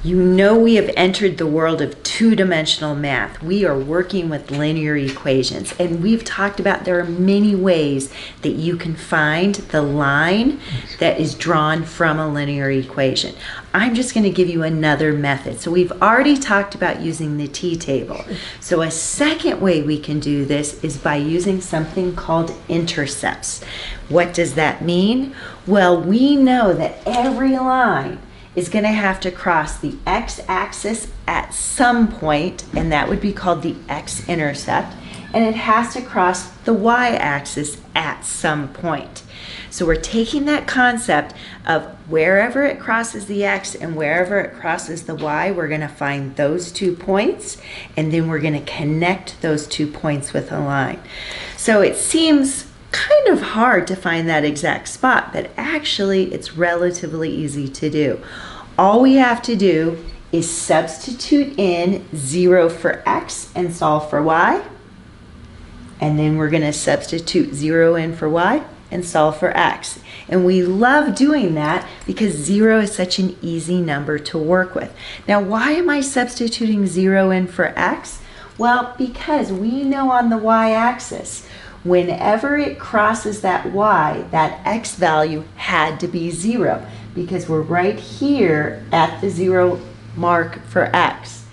You know we have entered the world of two-dimensional math. We are working with linear equations, and we've talked about there are many ways that you can find the line that is drawn from a linear equation. I'm just going to give you another method. So we've already talked about using the t-table. So a second way we can do this is by using something called intercepts. What does that mean? Well, we know that every line is going to have to cross the x-axis at some point, and that would be called the x-intercept, and it has to cross the y-axis at some point. So we're taking that concept of wherever it crosses the x and wherever it crosses the y, we're going to find those 2 points, and then we're going to connect those 2 points with a line. So it seems kind of hard to find that exact spot, but actually it's relatively easy to do. All we have to do is substitute in 0 for x and solve for y, and then we're going to substitute 0 in for y and solve for x. And we love doing that because 0 is such an easy number to work with. Now, why am I substituting 0 in for x? Well, because we know on the y-axis, whenever it crosses that y, that x value had to be 0 because we're right here at the 0 mark for x.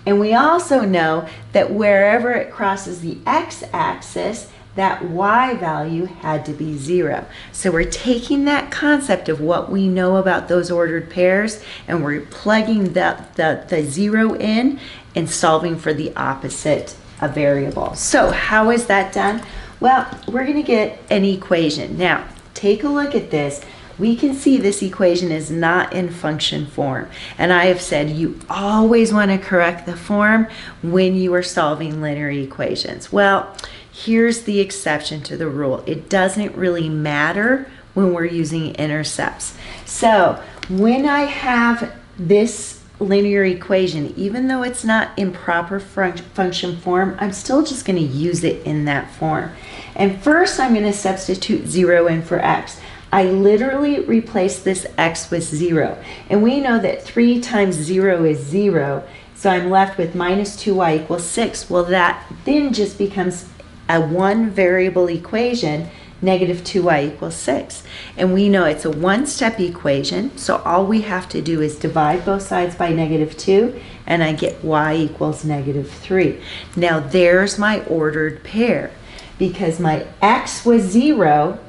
And we also know that wherever it crosses the x-axis, that y value had to be 0. So we're taking that concept of what we know about those ordered pairs and we're plugging the 0 in and solving for the opposite variable. So how is that done? Well, we're going to get an equation. Now, take a look at this. We can see this equation is not in function form. And I have said you always want to correct the form when you are solving linear equations. Well, here's the exception to the rule. It doesn't really matter when we're using intercepts. So when I have this linear equation, even though it's not in proper function form, I'm still just going to use it in that form. And first I'm going to substitute 0 in for x. I literally replace this x with 0. And we know that 3 times 0 is 0, so I'm left with minus 2y equals 6. Well, that then just becomes a one variable equation, negative 2y equals 6. And we know it's a one-step equation, so all we have to do is divide both sides by negative 2, and I get y equals negative 3. Now there's my ordered pair, because my x was 0,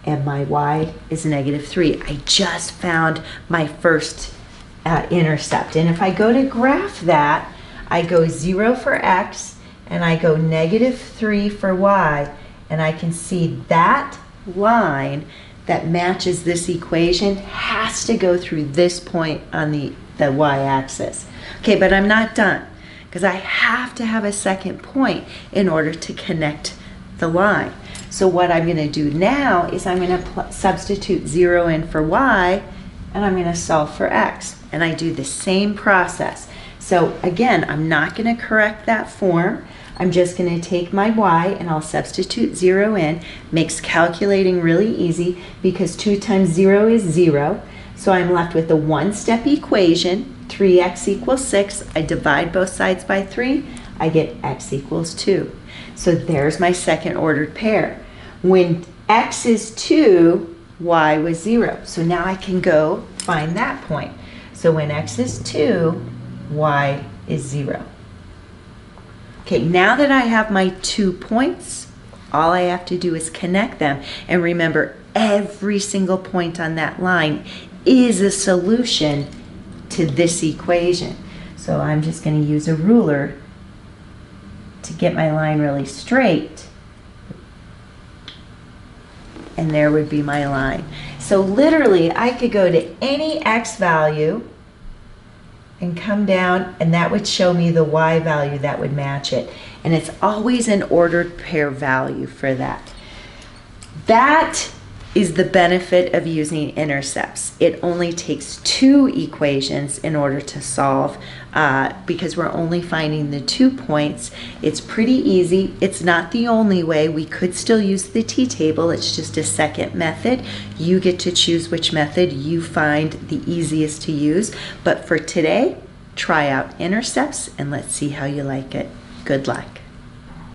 and my y is negative 3. I just found my first intercept. And if I go to graph that, I go 0 for x, and I go negative 3 for y, and I can see that line that matches this equation has to go through this point on the y-axis. Okay, but I'm not done, because I have to have a second point in order to connect the line. So what I'm going to do now is I'm going to substitute 0 in for y, and I'm going to solve for x. And I do the same process. So again, I'm not going to correct that form. I'm just going to take my y and I'll substitute 0 in. Makes calculating really easy because 2 times 0 is 0. So I'm left with a one-step equation, 3x equals 6. I divide both sides by 3. I get x equals 2. So there's my second ordered pair. When x is 2, y was 0. So now I can go find that point. So when x is 2, y is 0. Okay, now that I have my 2 points, all I have to do is connect them. And remember, every single point on that line is a solution to this equation. So I'm just going to use a ruler to get my line really straight. And there would be my line. So literally, I could go to any x value and come down, and that would show me the y value that would match it. And it's always an ordered pair value for that. That is the benefit of using intercepts. It only takes 2 equations in order to solve because we're only finding the 2 points. It's pretty easy. It's not the only way. We could still use the t-table. It's just a second method. You get to choose which method you find the easiest to use. But for today, try out intercepts and let's see how you like it. Good luck.